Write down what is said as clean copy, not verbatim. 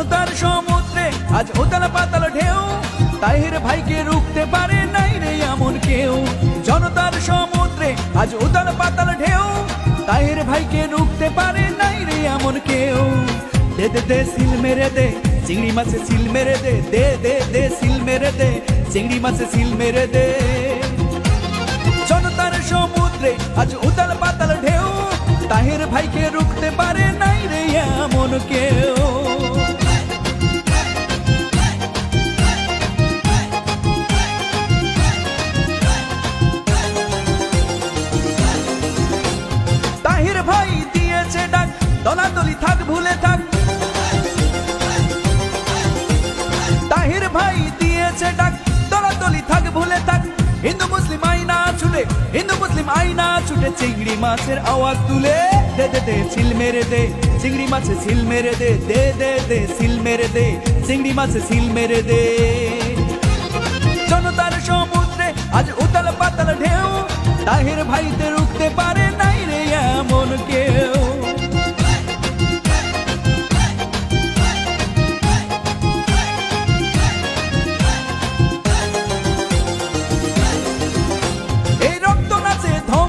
জনতার সমুদ্রে আজ উতাল পাতাল ঢেউ, তাহির ভাইকে রুখতে পারে নাই রে এমন কেউ। জনতার সমুদ্রে আজ উতাল পাতাল ঢেউ, তাহির ভাইকে রুখতে পারে নাই রে এমন কেউ। দে দে দে সিল মেরে দে, চিংড়ি মাছে সিল মেরে দে, দে দে দে সিল মেরে দে, চিংড়ি মাছে সিল মেরে দে। জনতার সমুদ্রে আজ উতাল পাতাল ঢেউ, তাহির ভাইকে রুখতে পারে নাই রে এমন কেউ। তাহির ভাই দিয়েছে ডাক, দলাদলি থাক ভুলে থাক। তাহির ভাই দিয়েছে ডাক, দলাদলি থাক ভুলে থাক। হিন্দু মুসলিম আইনা ছুটে, হিন্দু মুসলিম আইনা ছুটে, চিংড়ি মাছের আওয়াজ তুলে। দে দে দে সিল মেরে দে, চিংড়ি মাছে সিল মেরে দে, দে দে দে সিল মেরে দে, চিংড়ি মাছে সিল মেরে দে। জনতার সমুদ্রে আজ উতাল পাতাল ঢেউ, তাহির ভাইতে রুখতে পারে